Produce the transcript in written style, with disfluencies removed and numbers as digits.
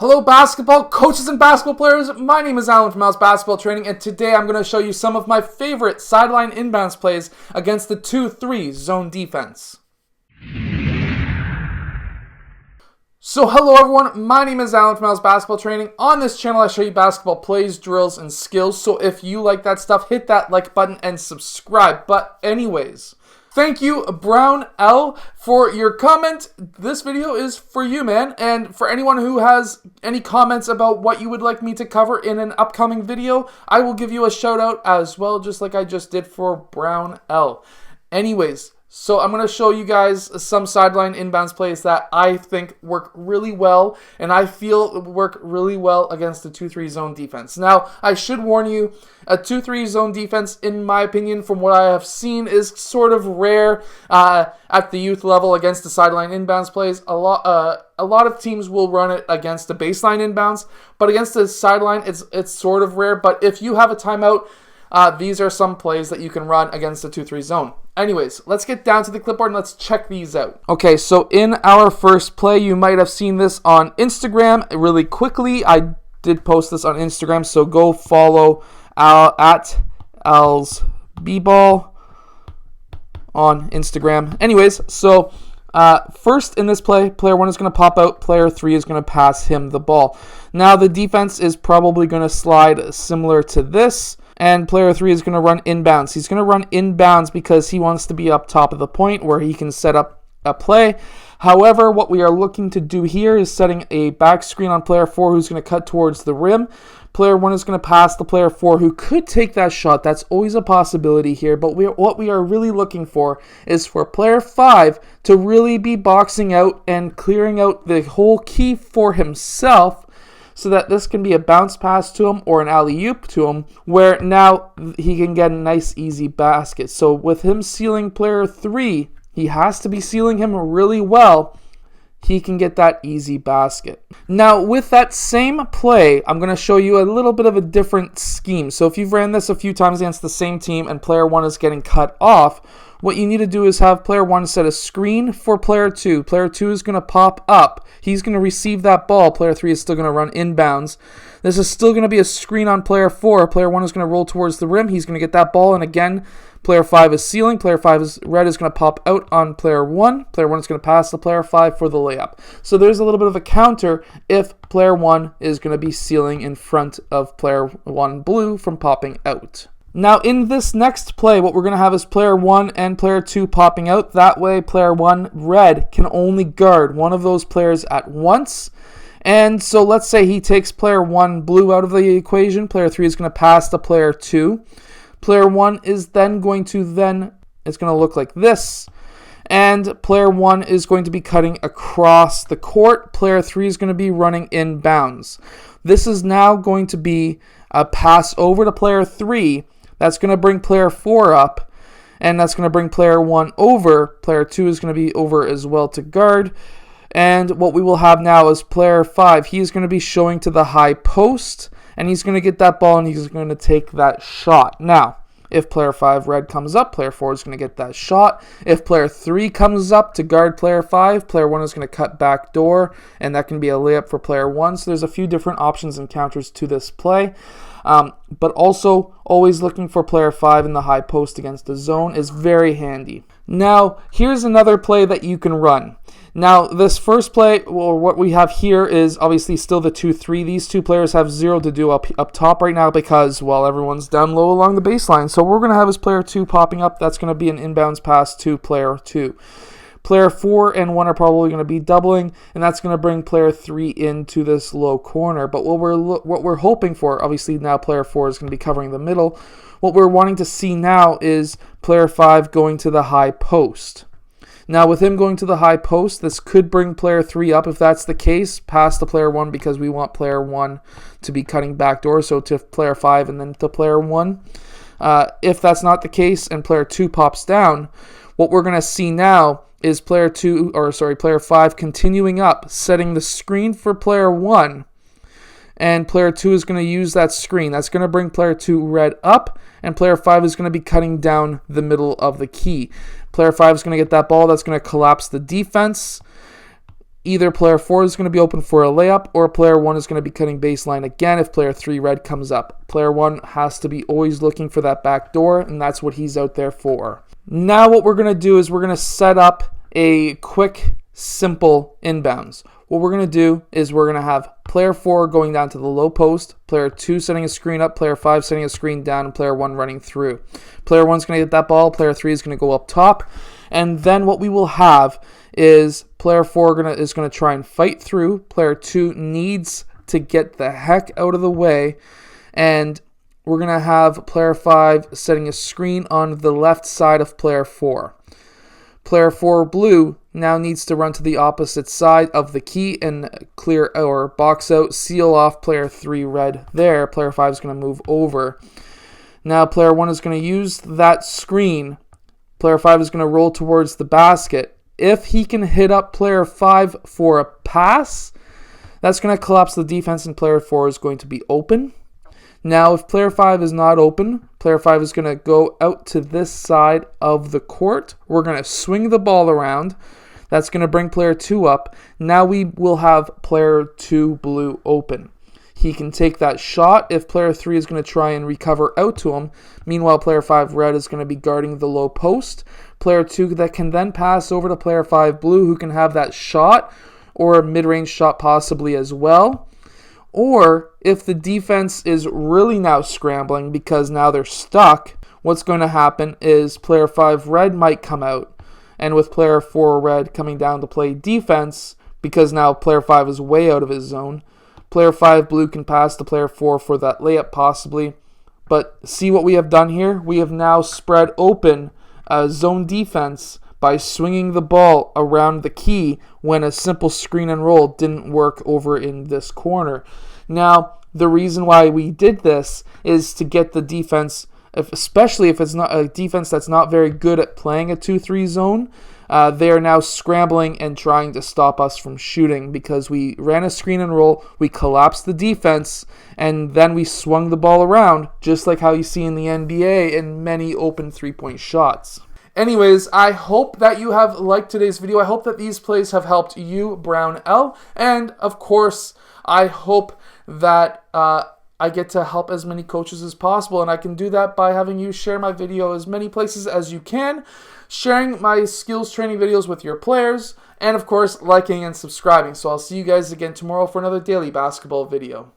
Hello basketball coaches and basketball players, my name is Alan from House Basketball Training, and today I'm going to show you some of my favorite sideline inbounds plays against the 2-3 zone defense. So hello everyone, my name is Alan from House Basketball Training. On this channel I show you basketball plays, drills, and skills, so if you like that stuff, hit that like button and subscribe. But anyways, thank you, Brown L, for your comment. This video is for you, man. And for anyone who has any comments about what you would like me to cover in an upcoming video, I will give you a shout out as well, just like I just did for Brown L. Anyways, so I'm going to show you guys some sideline inbounds plays that I think work really well, and I feel work really well against the 2-3 zone defense. Now, I should warn you, a 2-3 zone defense, in my opinion, from what I have seen, is sort of rare at the youth level against the sideline inbounds plays. A lot of teams will run it against the baseline inbounds, but against the sideline, it's sort of rare. But if you have a timeout, these are some plays that you can run against the 2-3 zone. Anyways, let's get down to the clipboard and let's check these out. Okay, so in our first play, you might have seen this on Instagram really quickly. I did post this on Instagram, so go follow at AlsBball on Instagram. Anyways, so first in this play, player 1 is going to pop out, player 3 is going to pass him the ball. Now the defense is probably going to slide similar to this, and player 3 is going to run inbounds. He's going to run inbounds because he wants to be up top of the point where he can set up a play. However, what we are looking to do here is setting a back screen on player 4 who's going to cut towards the rim. Player 1 is going to pass the player 4 who could take that shot. That's always a possibility here, but what we are really looking for is for player 5 to really be boxing out and clearing out the whole key for himself, so that this can be a bounce pass to him or an alley-oop to him, where now he can get a nice easy basket. So with him sealing player 3, he has to be sealing him really well. He can get that easy basket. Now with that same play, I'm going to show you a little bit of a different scheme. So if you've ran this a few times against the same team and player 1 is getting cut off, what you need to do is have player 1 set a screen for player 2. Player 2 is going to pop up. He's going to receive that ball. Player 3 is still going to run inbounds. This is still going to be a screen on player 4. Player 1 is going to roll towards the rim. He's going to get that ball, and again, player 5 is sealing. Player 5 is red is going to pop out on player 1. Player 1 is going to pass to player 5 for the layup. So there's a little bit of a counter if player 1 is going to be sealing in front of player 1 blue from popping out. Now in this next play, what we're going to have is player 1 and player 2 popping out. That way player 1 red can only guard one of those players at once. And so let's say he takes player 1 blue out of the equation. Player 3 is going to pass to player 2. Player 1 is then going to it's going to look like this. And player 1 is going to be cutting across the court. Player 3 is going to be running inbounds. This is now going to be a pass over to player 3. That's going to bring player 4 up, and that's going to bring player 1 over. Player 2 is going to be over as well to guard. And what we will have now is player 5. He is going to be showing to the high post, and he's going to get that ball, and he's going to take that shot. Now, if player 5 red comes up, player 4 is going to get that shot. If player 3 comes up to guard player 5, player 1 is going to cut back door, and that can be a layup for player 1. So there's a few different options and counters to this play. But also, always looking for player 5 in the high post against the zone is very handy. Now, here's another play that you can run. Now, this first play, or what we have here, is obviously still the 2-3. These two players have 0 to do up top right now because, well, everyone's down low along the baseline. So what we're going to have is player 2 popping up. That's going to be an inbounds pass to player 2. Player 4 and 1 are probably going to be doubling, and that's going to bring player 3 into this low corner. But what we're hoping for, obviously now player 4 is going to be covering the middle. What we're wanting to see now is player 5 going to the high post. Now with him going to the high post, this could bring player 3 up. If that's the case, pass to player 1 because we want player 1 to be cutting backdoor, so to player 5 and then to player 1. If that's not the case and player 2 pops down, what we're going to see now is player 5 continuing up, setting the screen for player 1, and player 2 is going to use that screen. That's going to bring player 2 red up, and player 5 is going to be cutting down the middle of the key. Player 5 is going to get that ball. That's going to collapse the defense. either player 4 is going to be open for a layup, or player 1 is going to be cutting baseline again if player 3 red comes up. Player 1 has to be always looking for that back door, and that's what he's out there for. Now what we're going to do is we're going to set up a quick, simple inbounds. What we're going to do is we're going to have player 4 going down to the low post, player 2 setting a screen up, player 5 setting a screen down, and player 1 running through. Player 1 is going to get that ball, player 3 is going to go up top, and then what we will have is player 4 is going to try and fight through. Player 2 needs to get the heck out of the way, and we're going to have player 5 setting a screen on the left side of player 4. Player 4 blue now needs to run to the opposite side of the key and clear or box out, seal off player 3 red there. Player 5 is going to move over. Now player 1 is going to use that screen. Player 5 is going to roll towards the basket. If he can hit up player 5 for a pass, that's going to collapse the defense and player 4 is going to be open. Now, if player 5 is not open, player 5 is going to go out to this side of the court. We're going to swing the ball around. That's going to bring player 2 up. Now we will have player 2 blue open. He can take that shot if player 3 is going to try and recover out to him. Meanwhile, player 5 red is going to be guarding the low post. Player 2 that can then pass over to player 5 blue, who can have that shot or a mid-range shot possibly as well. Or if the defense is really now scrambling because now they're stuck, what's going to happen is player 5 red might come out. And with player 4 red coming down to play defense, because now player 5 is way out of his zone, player 5 blue can pass to player 4 for that layup possibly. But see what we have done here? We have now spread open zone defense by swinging the ball around the key when a simple screen and roll didn't work over in this corner. Now, the reason why we did this is to get the defense, especially if it's not a defense that's not very good at playing a 2-3 zone, they are now scrambling and trying to stop us from shooting because we ran a screen and roll, we collapsed the defense, and then we swung the ball around, just like how you see in the NBA in many open three-point shots. Anyways, I hope that you have liked today's video. I hope that these plays have helped you, Brown L. And, of course, I hope that I get to help as many coaches as possible. And I can do that by having you share my video as many places as you can, sharing my skills training videos with your players, and, of course, liking and subscribing. So I'll see you guys again tomorrow for another daily basketball video.